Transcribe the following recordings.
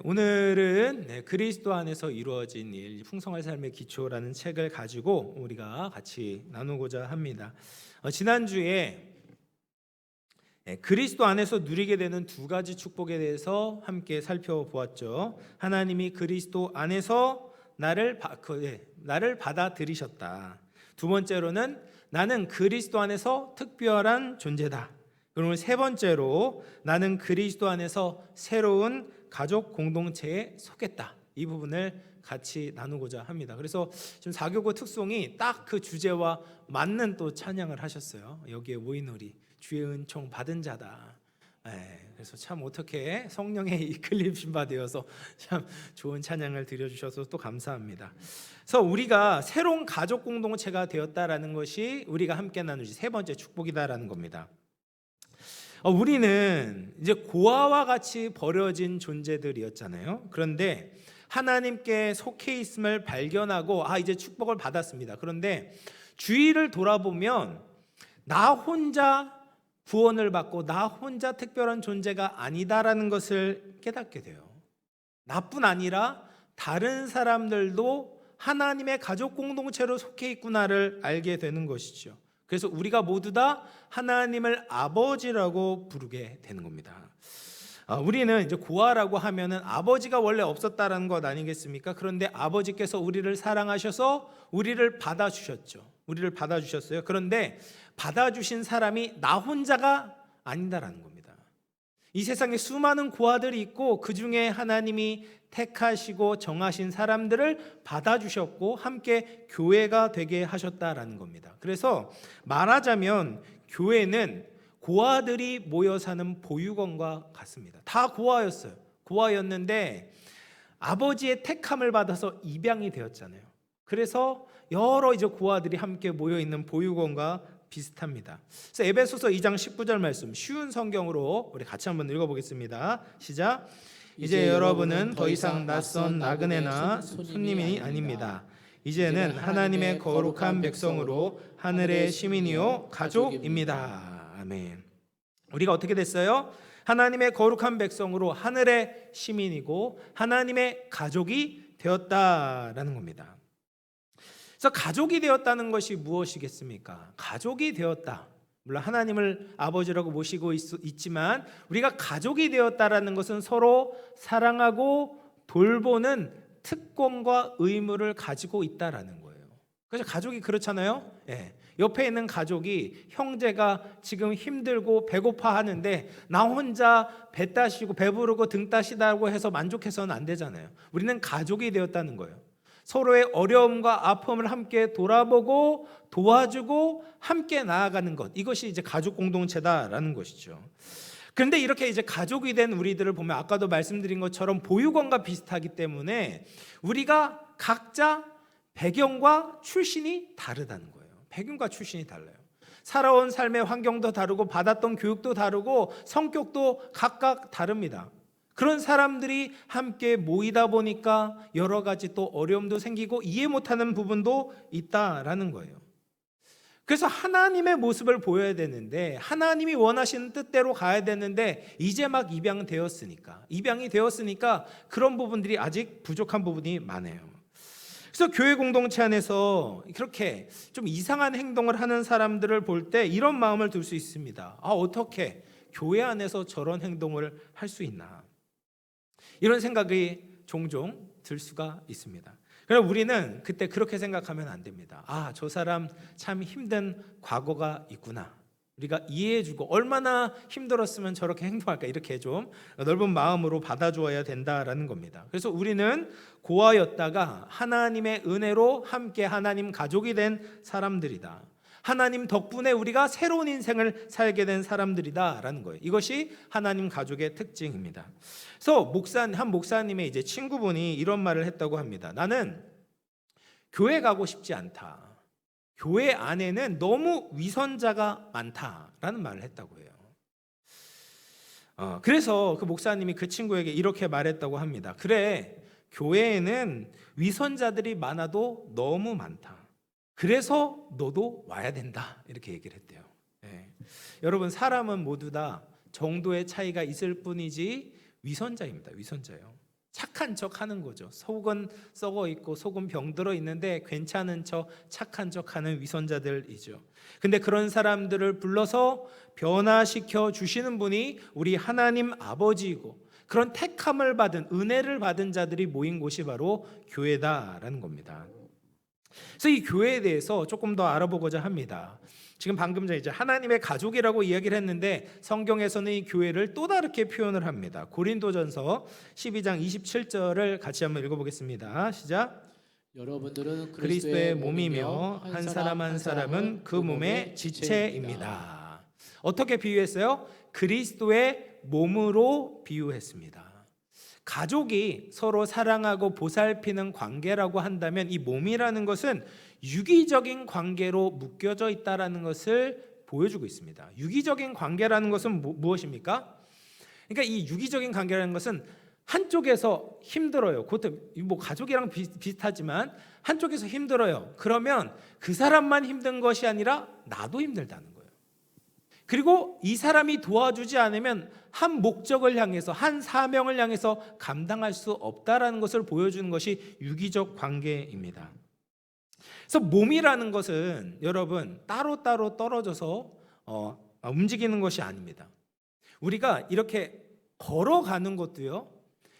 오늘은 그리스도 안에서 이루어진 일, 풍성한 삶의 기초라는 책을 가지고 우리가 같이 나누고자 합니다. 지난주에 그리스도 안에서 누리게 되는 두 가지 축복에 대해서 함께 살펴보았죠. 하나님이 그리스도 안에서 나를 받아들이셨다. 두 번째로는 나는 그리스도 안에서 특별한 존재다. 그리고 세 번째로 나는 그리스도 안에서 새로운 가족 공동체에 속했다. 이 부분을 같이 나누고자 합니다. 그래서 지금 4교구 특송이 딱 그 주제와 맞는 또 찬양을 하셨어요. 여기에 모인 우리 주의 은총 받은 자다. 그래서 참 어떻게 성령의 이끌림 받으셔서 참 좋은 찬양을 드려주셔서 또 감사합니다. 그래서 우리가 새로운 가족 공동체가 되었다라는 것이 우리가 함께 나누지 세 번째 축복이다라는 겁니다. 우리는 이제 고아와 같이 버려진 존재들이었잖아요. 그런데 하나님께 속해 있음을 발견하고 이제 축복을 받았습니다. 그런데 주위를 돌아보면 나 혼자 구원을 받고 나 혼자 특별한 존재가 아니다라는 것을 깨닫게 돼요. 나뿐 아니라 다른 사람들도 하나님의 가족 공동체로 속해 있구나를 알게 되는 것이죠. 그래서 우리가 모두 다 하나님을 아버지라고 부르게 되는 겁니다. 우리는 이제 고아라고 하면은 아버지가 원래 없었다라는 것 아니겠습니까? 그런데 아버지께서 우리를 사랑하셔서 우리를 받아주셨죠. 우리를 받아주셨어요. 그런데 받아주신 사람이 나 혼자가 아니다라는 겁니다. 이 세상에 수많은 고아들이 있고 그 중에 하나님이 택하시고 정하신 사람들을 받아주셨고 함께 교회가 되게 하셨다라는 겁니다. 그래서 말하자면 교회는 고아들이 모여 사는 보육원과 같습니다. 다 고아였어요. 고아였는데 아버지의 택함을 받아서 입양이 되었잖아요. 그래서 여러 이제 고아들이 함께 모여 있는 보육원과 비슷합니다. 그래서 에베소서 2장 19절 말씀 쉬운 성경으로 우리 같이 한번 읽어보겠습니다. 시작. 이제 여러분은 더 이상 낯선 나그네나 손님이 아닙니다. 이제는 하나님의 거룩한 백성으로 하늘의 시민이요 가족입니다. 아멘. 우리가 어떻게 됐어요? 하나님의 거룩한 백성으로 하늘의 시민이고 하나님의 가족이 되었다라는 겁니다. 그래서 가족이 되었다는 것이 무엇이겠습니까? 가족이 되었다. 물론 하나님을 아버지라고 모시고 있지만 우리가 가족이 되었다라는 것은 서로 사랑하고 돌보는 특권과 의무를 가지고 있다라는 거예요. 그래서 가족이 그렇잖아요. 옆에 있는 가족이 형제가 지금 힘들고 배고파 하는데 나 혼자 배 따시고 배부르고 등 따시다고 해서 만족해서는 안 되잖아요. 우리는 가족이 되었다는 거예요. 서로의 어려움과 아픔을 함께 돌아보고 도와주고 함께 나아가는 것, 이것이 이제 가족 공동체다라는 것이죠. 그런데 이렇게 이제 가족이 된 우리들을 보면 아까도 말씀드린 것처럼 보육원과 비슷하기 때문에 우리가 각자 배경과 출신이 다르다는 거예요. 배경과 출신이 달라요. 살아온 삶의 환경도 다르고 받았던 교육도 다르고 성격도 각각 다릅니다. 그런 사람들이 함께 모이다 보니까 여러 가지 또 어려움도 생기고 이해 못하는 부분도 있다라는 거예요. 그래서 하나님의 모습을 보여야 되는데 하나님이 원하시는 뜻대로 가야 되는데 이제 막 입양이 되었으니까 그런 부분들이 아직 부족한 부분이 많아요. 그래서 교회 공동체 안에서 그렇게 좀 이상한 행동을 하는 사람들을 볼 때 이런 마음을 들 수 있습니다. 어떻게 교회 안에서 저런 행동을 할 수 있나? 이런 생각이 종종 들 수가 있습니다. 그럼 우리는 그때 그렇게 생각하면 안 됩니다. 저 사람 참 힘든 과거가 있구나. 우리가 이해해주고 얼마나 힘들었으면 저렇게 행동할까, 이렇게 좀 넓은 마음으로 받아주어야 된다라는 겁니다. 그래서 우리는 고아였다가 하나님의 은혜로 함께 하나님 가족이 된 사람들이다. 하나님 덕분에 우리가 새로운 인생을 살게 된 사람들이다라는 거예요. 이것이 하나님 가족의 특징입니다. 그래서 한 목사님의 이제 친구분이 이런 말을 했다고 합니다. 나는 교회 가고 싶지 않다. 교회 안에는 너무 위선자가 많다라는 말을 했다고 해요. 그래서 그 목사님이 그 친구에게 이렇게 말했다고 합니다. 그래, 교회에는 위선자들이 많아도 너무 많다. 그래서 너도 와야 된다. 이렇게 얘기를 했대요. 여러분, 사람은 모두 다 정도의 차이가 있을 뿐이지 위선자입니다. 위선자예요. 착한 척 하는 거죠. 속은 썩어 있고 속은 병들어 있는데 괜찮은 척, 착한 척 하는 위선자들이죠. 근데 그런 사람들을 불러서 변화시켜 주시는 분이 우리 하나님 아버지이고, 그런 택함을 받은, 은혜를 받은 자들이 모인 곳이 바로 교회다라는 겁니다. 그래서 이 교회에 대해서 조금 더 알아보고자 합니다. 지금 방금 전에 이제 하나님의 가족이라고 이야기를 했는데, 성경에서는 이 교회를 또 다르게 표현을 합니다. 고린도전서 12장 27절을 같이 한번 읽어보겠습니다. 시작. 여러분들은 그리스도의 몸이며 한 사람 한 사람은 그 몸의 지체입니다. 어떻게 비유했어요? 그리스도의 몸으로 비유했습니다. 가족이 서로 사랑하고 보살피는 관계라고 한다면, 이 몸이라는 것은 유기적인 관계로 묶여져 있다라는 것을 보여주고 있습니다. 유기적인 관계라는 것은 무엇입니까? 그러니까 이 유기적인 관계라는 것은 한쪽에서 힘들어요. 그것도 뭐 가족이랑 비슷하지만 한쪽에서 힘들어요. 그러면 그 사람만 힘든 것이 아니라 나도 힘들다는 거예요. 그리고 이 사람이 도와주지 않으면 한 목적을 향해서, 한 사명을 향해서 감당할 수 없다라는 것을 보여주는 것이 유기적 관계입니다. 그래서 몸이라는 것은 여러분 따로따로 떨어져서 움직이는 것이 아닙니다. 우리가 이렇게 걸어가는 것도요,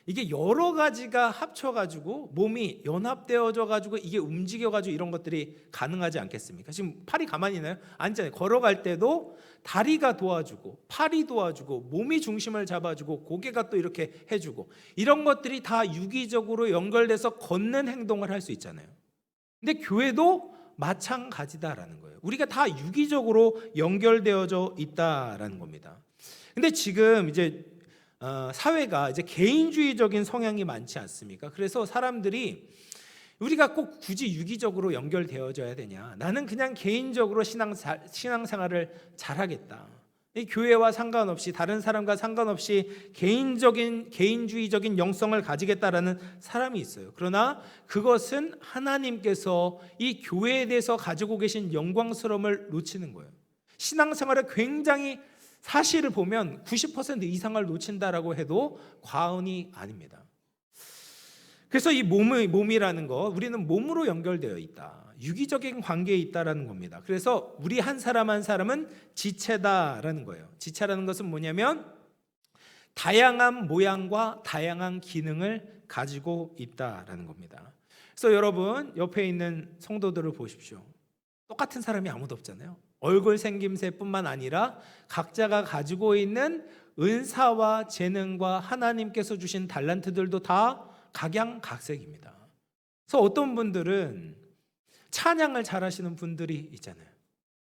이게 여러 가지가 합쳐가지고 몸이 연합되어져 가지고 이게 움직여가지고 이런 것들이 가능하지 않겠습니까? 지금 팔이 가만히 있나요? 아니잖아요. 걸어갈 때도 다리가 도와주고 팔이 도와주고 몸이 중심을 잡아주고 고개가 또 이렇게 해주고, 이런 것들이 다 유기적으로 연결돼서 걷는 행동을 할 수 있잖아요. 근데 교회도 마찬가지다라는 거예요. 우리가 다 유기적으로 연결되어져 있다라는 겁니다. 근데 지금 이제 사회가 이제 개인주의적인 성향이 많지 않습니까? 그래서 사람들이 우리가 꼭 굳이 유기적으로 연결되어져야 되냐? 나는 그냥 개인적으로 신앙생활을 잘하겠다. 이 교회와 상관없이, 다른 사람과 상관없이 개인주의적인 영성을 가지겠다라는 사람이 있어요. 그러나 그것은 하나님께서 이 교회에 대해서 가지고 계신 영광스러움을 놓치는 거예요. 신앙생활을 굉장히, 사실을 보면 90% 이상을 놓친다라고 해도 과언이 아닙니다. 그래서 이 몸이라는 거, 우리는 몸으로 연결되어 있다. 유기적인 관계에 있다라는 겁니다. 그래서 우리 한 사람 한 사람은 지체다라는 거예요. 지체라는 것은 뭐냐면 다양한 모양과 다양한 기능을 가지고 있다라는 겁니다. 그래서 여러분 옆에 있는 성도들을 보십시오. 똑같은 사람이 아무도 없잖아요. 얼굴 생김새뿐만 아니라 각자가 가지고 있는 은사와 재능과 하나님께서 주신 달란트들도 다 각양각색입니다. 그래서 어떤 분들은 찬양을 잘하시는 분들이 있잖아요.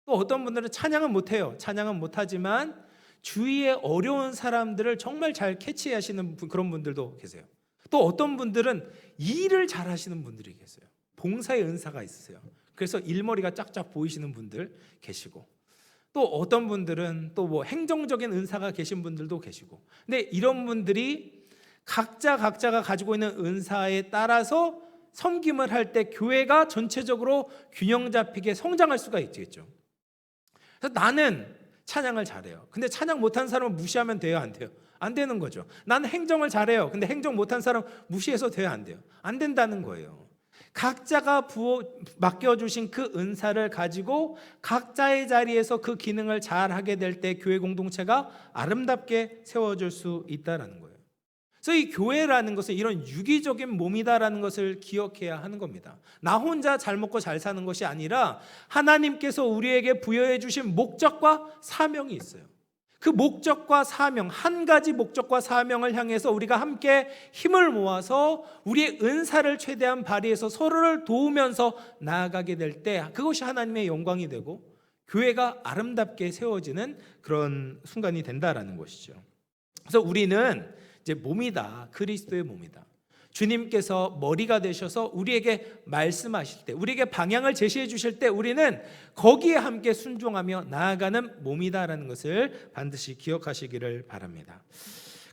또 어떤 분들은 찬양은 못해요. 찬양은 못하지만 주위에 어려운 사람들을 정말 잘 캐치하시는 그런 분들도 계세요. 또 어떤 분들은 일을 잘하시는 분들이 계세요. 봉사의 은사가 있으세요. 그래서 일머리가 쫙쫙 보이시는 분들 계시고, 또 어떤 분들은 또 뭐 행정적인 은사가 계신 분들도 계시고, 근데 이런 분들이 각자가 가지고 있는 은사에 따라서 섬김을 할 때 교회가 전체적으로 균형 잡히게 성장할 수가 있겠죠. 그래서 나는 찬양을 잘해요. 근데 찬양 못한 사람은 무시하면 돼요, 안 돼요? 안 되는 거죠. 나는 행정을 잘해요. 근데 행정 못한 사람 무시해서 돼요, 안 돼요? 안 된다는 거예요. 각자가 맡겨주신 그 은사를 가지고 각자의 자리에서 그 기능을 잘 하게 될 때 교회 공동체가 아름답게 세워질 수 있다는 거예요. 그래서 이 교회라는 것은 이런 유기적인 몸이다라는 것을 기억해야 하는 겁니다. 나 혼자 잘 먹고 잘 사는 것이 아니라 하나님께서 우리에게 부여해 주신 목적과 사명이 있어요. 그 목적과 사명, 한 가지 목적과 사명을 향해서 우리가 함께 힘을 모아서 우리의 은사를 최대한 발휘해서 서로를 도우면서 나아가게 될 때 그것이 하나님의 영광이 되고 교회가 아름답게 세워지는 그런 순간이 된다라는 것이죠. 그래서 우리는 이제 몸이다. 그리스도의 몸이다. 주님께서 머리가 되셔서 우리에게 말씀하실 때, 우리에게 방향을 제시해 주실 때 우리는 거기에 함께 순종하며 나아가는 몸이다라는 것을 반드시 기억하시기를 바랍니다.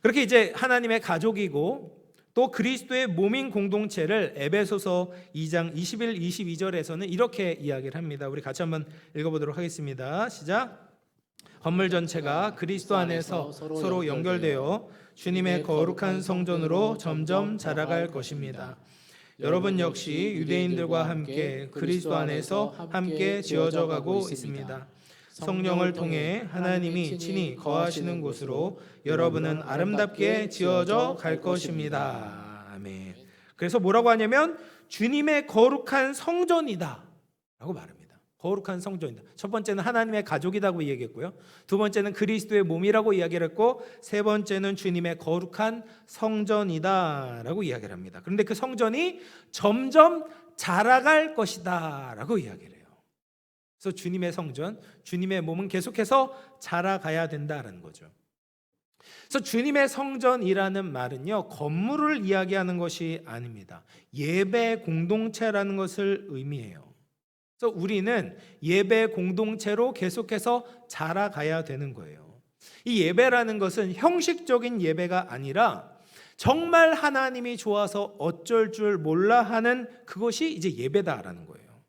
그렇게 이제 하나님의 가족이고 또 그리스도의 몸인 공동체를 에베소서 2장 21, 22절에서는 이렇게 이야기를 합니다. 우리 같이 한번 읽어보도록 하겠습니다. 시작. 건물 전체가 그리스도 안에서 서로 연결되어 주님의 거룩한 성전으로 점점 자라갈 것입니다. 여러분 역시 유대인들과 함께 그리스도 안에서 함께 지어져 가고 있습니다. 성령을 통해 하나님이 친히 거하시는 곳으로 여러분은 아름답게 지어져 갈 것입니다. 아멘. 그래서 뭐라고 하냐면 주님의 거룩한 성전이다 라고 말합니다. 거룩한 성전이다. 첫 번째는 하나님의 가족이라고 얘기했고요, 두 번째는 그리스도의 몸이라고 이야기를 했고, 세 번째는 주님의 거룩한 성전이다 라고 이야기를 합니다. 그런데 그 성전이 점점 자라갈 것이다 라고 이야기를 해요. 그래서 주님의 성전, 주님의 몸은 계속해서 자라가야 된다는 거죠. 그래서 주님의 성전이라는 말은요, 건물을 이야기하는 것이 아닙니다. 예배 공동체라는 것을 의미해요. 그래서 우리는 예배 공동체로 계속해서 자라가야 되는 거예요. 이 예배라는 것은 형식적인 예배가 아니라 정말 하나님이 좋아서 어쩔 줄 몰라 하는 그것이 이제 예배다라는 거예요.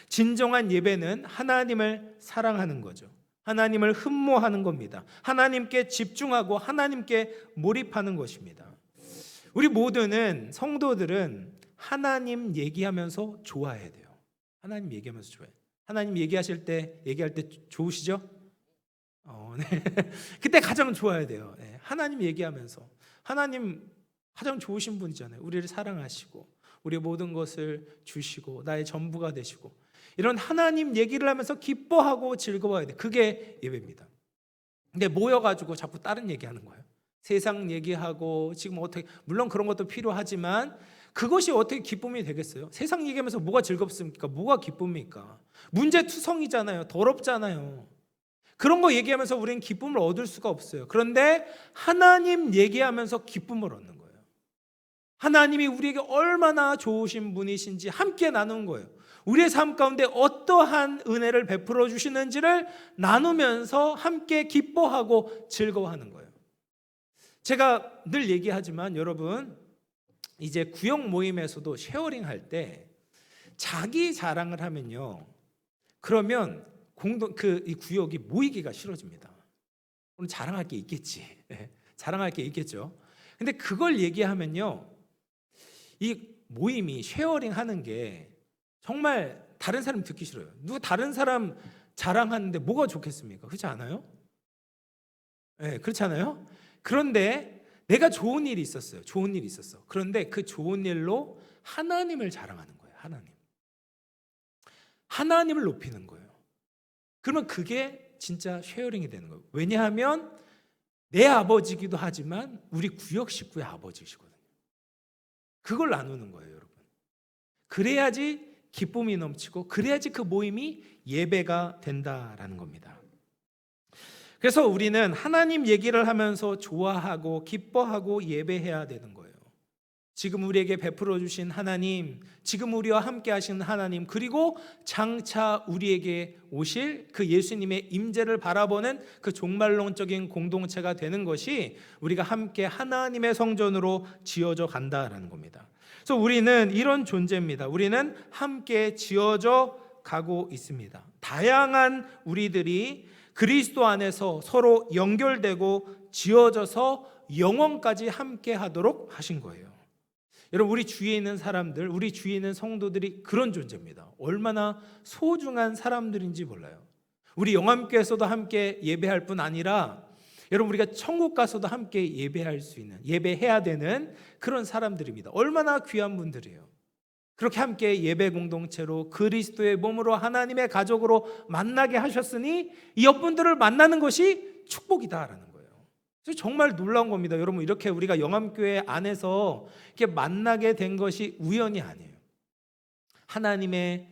진정한 예배는 하나님을 사랑하는 거죠. 하나님을 흠모하는 겁니다. 하나님께 집중하고 하나님께 몰입하는 것입니다. 우리 모두는, 성도들은 하나님 얘기하면서 좋아해야 돼요. 하나님 얘기하면서 좋아해요. 하나님 얘기할 때 좋으시죠? 네. 그때 가장 좋아야 돼요. 네. 하나님 얘기하면서. 하나님 가장 좋으신 분이잖아요. 우리를 사랑하시고 우리의 모든 것을 주시고 나의 전부가 되시고, 이런 하나님 얘기를 하면서 기뻐하고 즐거워야 돼. 그게 예배입니다. 근데 모여가지고 자꾸 다른 얘기하는 거예요. 세상 얘기하고 지금 어떻게, 물론 그런 것도 필요하지만 그것이 어떻게 기쁨이 되겠어요? 세상 얘기하면서 뭐가 즐겁습니까? 뭐가 기쁨입니까? 문제투성이잖아요. 더럽잖아요. 그런 거 얘기하면서 우리는 기쁨을 얻을 수가 없어요. 그런데 하나님 얘기하면서 기쁨을 얻는 거예요. 하나님이 우리에게 얼마나 좋으신 분이신지 함께 나누는 거예요. 우리의 삶 가운데 어떠한 은혜를 베풀어 주시는지를 나누면서 함께 기뻐하고 즐거워하는 거예요. 제가 늘 얘기하지만 여러분, 이제 구역 모임에서도 쉐어링 할 때 자기 자랑을 하면요, 그러면 이 구역이 모이기가 싫어집니다. 오늘 자랑할 게 있겠지. 자랑할 게 있겠죠. 근데 그걸 얘기하면요, 이 모임이 쉐어링 하는 게 정말 다른 사람 듣기 싫어요. 누가 다른 사람 자랑하는데 뭐가 좋겠습니까? 그렇지 않아요? 네, 그렇지 않아요? 그런데 내가 좋은 일이 있었어요. 좋은 일이 있었어. 그런데 그 좋은 일로 하나님을 자랑하는 거예요. 하나님을 높이는 거예요. 그러면 그게 진짜 쉐어링이 되는 거예요. 왜냐하면 내 아버지기도 하지만 우리 구역 식구의 아버지시거든요. 그걸 나누는 거예요, 여러분. 그래야지 기쁨이 넘치고, 그래야지 그 모임이 예배가 된다라는 겁니다. 그래서 우리는 하나님 얘기를 하면서 좋아하고 기뻐하고 예배해야 되는 거예요. 지금 우리에게 베풀어 주신 하나님, 지금 우리와 함께 하시는 하나님, 그리고 장차 우리에게 오실 그 예수님의 임재를 바라보는 그 종말론적인 공동체가 되는 것이 우리가 함께 하나님의 성전으로 지어져 간다라는 겁니다. 그래서 우리는 이런 존재입니다. 우리는 함께 지어져 가고 있습니다. 다양한 우리들이 그리스도 안에서 서로 연결되고 지어져서 영원까지 함께 하도록 하신 거예요. 여러분, 우리 주위에 있는 사람들, 우리 주위에 있는 성도들이 그런 존재입니다. 얼마나 소중한 사람들인지 몰라요. 우리 영암교회에서도 함께 예배할 뿐 아니라 여러분, 우리가 천국 가서도 함께 예배할 수 있는, 예배해야 되는 그런 사람들입니다. 얼마나 귀한 분들이에요. 그렇게 함께 예배 공동체로 그리스도의 몸으로 하나님의 가족으로 만나게 하셨으니 이 여러분들을 만나는 것이 축복이다라는 거예요. 그래서 정말 놀라운 겁니다. 여러분, 이렇게 우리가 영암교회 안에서 이렇게 만나게 된 것이 우연이 아니에요. 하나님의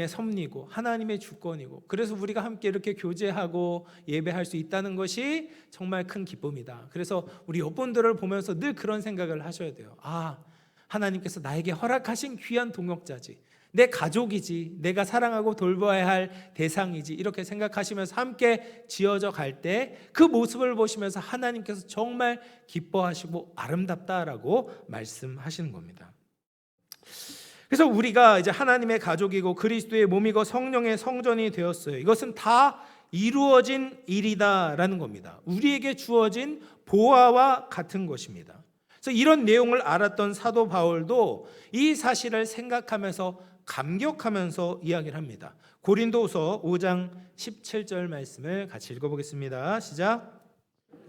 섭리고 하나님의 주권이고, 그래서 우리가 함께 이렇게 교제하고 예배할 수 있다는 것이 정말 큰 기쁨이다. 그래서 우리 여러분들을 보면서 늘 그런 생각을 하셔야 돼요. 아, 하나님께서 나에게 허락하신 귀한 동역자지, 내 가족이지, 내가 사랑하고 돌봐야 할 대상이지, 이렇게 생각하시면서 함께 지어져 갈 때 그 모습을 보시면서 하나님께서 정말 기뻐하시고 아름답다라고 말씀하시는 겁니다. 그래서 우리가 이제 하나님의 가족이고 그리스도의 몸이고 성령의 성전이 되었어요. 이것은 다 이루어진 일이다라는 겁니다. 우리에게 주어진 보아와 같은 것입니다. 그래서 이런 내용을 알았던 사도 바울도 이 사실을 생각하면서 감격하면서 이야기를 합니다. 고린도후서 5장 17절 말씀을 같이 읽어보겠습니다. 시작.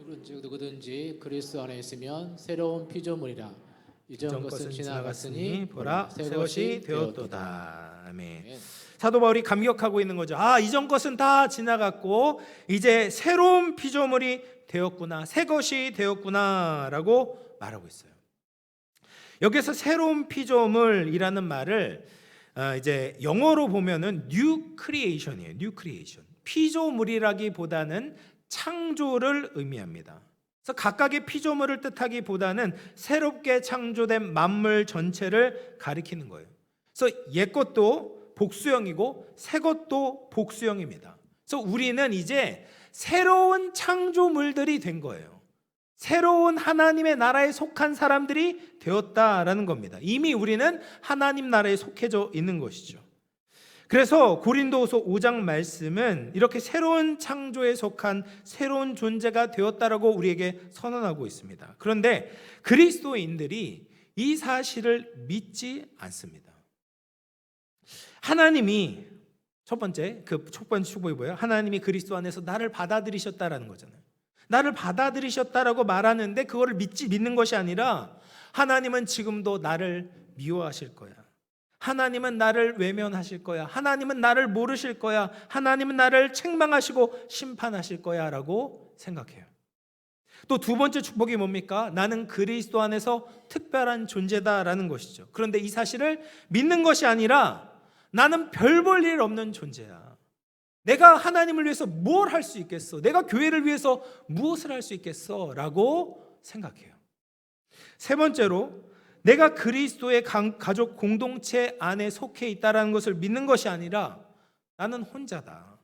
누구든지 그리스도 안에 있으면 새로운 피조물이라. 이전 것은 지나갔으니 보라 새 것이 되었도다. 아멘. 사도 바울이 감격하고 있는 거죠. 이전 것은 다 지나갔고 이제 새로운 피조물이 되었구나, 새 것이 되었구나라고 말하고 있어요. 여기서 새로운 피조물이라는 말을 이제 영어로 보면은 new creation이에요. new creation. 피조물이라기보다는 창조를 의미합니다. 그래서 각각의 피조물을 뜻하기보다는 새롭게 창조된 만물 전체를 가리키는 거예요. 그래서 옛 것도 복수형이고 새 것도 복수형입니다. 그래서 우리는 이제 새로운 창조물들이 된 거예요. 새로운 하나님의 나라에 속한 사람들이 되었다라는 겁니다. 이미 우리는 하나님 나라에 속해져 있는 것이죠. 그래서 고린도후서 5장 말씀은 이렇게 새로운 창조에 속한 새로운 존재가 되었다라고 우리에게 선언하고 있습니다. 그런데 그리스도인들이 이 사실을 믿지 않습니다. 하나님이 첫 번째 축복이 뭐예요? 하나님이 그리스도 안에서 나를 받아들이셨다라는 거잖아요. 나를 받아들이셨다라고 말하는데 그거를 믿는 것이 아니라 하나님은 지금도 나를 미워하실 거야. 하나님은 나를 외면하실 거야. 하나님은 나를 모르실 거야. 하나님은 나를 책망하시고 심판하실 거야 라고 생각해요. 또 두 번째 축복이 뭡니까? 나는 그리스도 안에서 특별한 존재다라는 것이죠. 그런데 이 사실을 믿는 것이 아니라 나는 별 볼 일 없는 존재야. 내가 하나님을 위해서 뭘 할 수 있겠어? 내가 교회를 위해서 무엇을 할 수 있겠어? 라고 생각해요. 세 번째로 내가 그리스도의 가족 공동체 안에 속해 있다는 것을 믿는 것이 아니라 나는 혼자다.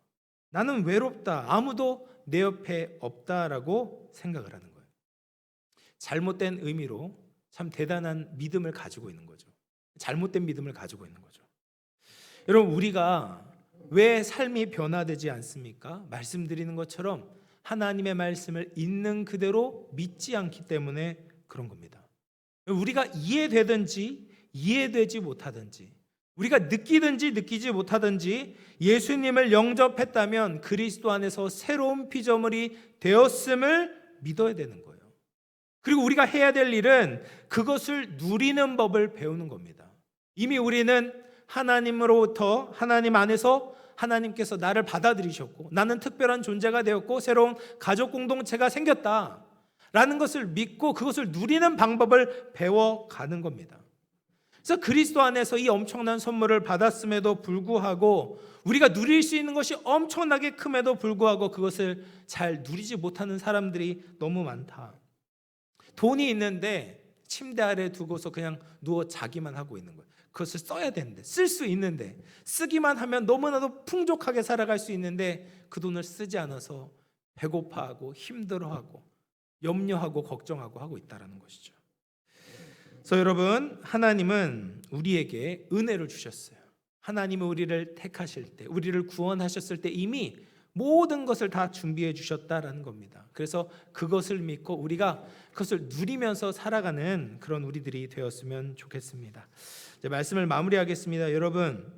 나는 외롭다. 아무도 내 옆에 없다라고 생각을 하는 거예요. 잘못된 의미로 참 대단한 믿음을 가지고 있는 거죠. 잘못된 믿음을 가지고 있는 거죠. 여러분, 우리가 왜 삶이 변화되지 않습니까? 말씀드리는 것처럼 하나님의 말씀을 있는 그대로 믿지 않기 때문에 그런 겁니다. 우리가 이해되든지 이해되지 못하든지, 우리가 느끼든지 느끼지 못하든지 예수님을 영접했다면 그리스도 안에서 새로운 피조물이 되었음을 믿어야 되는 거예요. 그리고 우리가 해야 될 일은 그것을 누리는 법을 배우는 겁니다. 이미 우리는 하나님으로부터, 하나님 안에서 하나님께서 나를 받아들이셨고 나는 특별한 존재가 되었고 새로운 가족 공동체가 생겼다 라는 것을 믿고 그것을 누리는 방법을 배워가는 겁니다. 그래서 그리스도 안에서 이 엄청난 선물을 받았음에도 불구하고 우리가 누릴 수 있는 것이 엄청나게 큼에도 불구하고 그것을 잘 누리지 못하는 사람들이 너무 많다. 돈이 있는데 침대 아래 두고서 그냥 누워 자기만 하고 있는 거예요. 그것을 써야 되는데, 쓸 수 있는데, 쓰기만 하면 너무나도 풍족하게 살아갈 수 있는데 그 돈을 쓰지 않아서 배고파하고 힘들어하고 염려하고 걱정하고 하고 있다는 것이죠. 그래서 여러분, 하나님은 우리에게 은혜를 주셨어요. 하나님은 우리를 택하실 때, 우리를 구원하셨을 때 이미 모든 것을 다 준비해 주셨다라는 겁니다. 그래서 그것을 믿고 우리가 그것을 누리면서 살아가는 그런 우리들이 되었으면 좋겠습니다. 이제 말씀을 마무리하겠습니다. 여러분,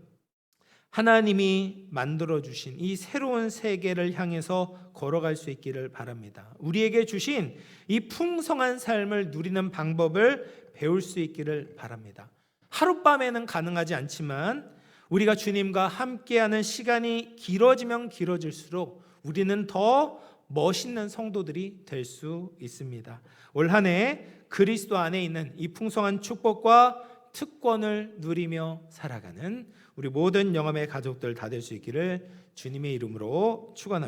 하나님이 만들어주신 이 새로운 세계를 향해서 걸어갈 수 있기를 바랍니다. 우리에게 주신 이 풍성한 삶을 누리는 방법을 배울 수 있기를 바랍니다. 하룻밤에는 가능하지 않지만 우리가 주님과 함께하는 시간이 길어지면 길어질수록 우리는 더 멋있는 성도들이 될 수 있습니다. 올 한 해 그리스도 안에 있는 이 풍성한 축복과 특권을 누리며 살아가는 우리 모든 영암의 가족들 다 될 수 있기를 주님의 이름으로 축원합니다.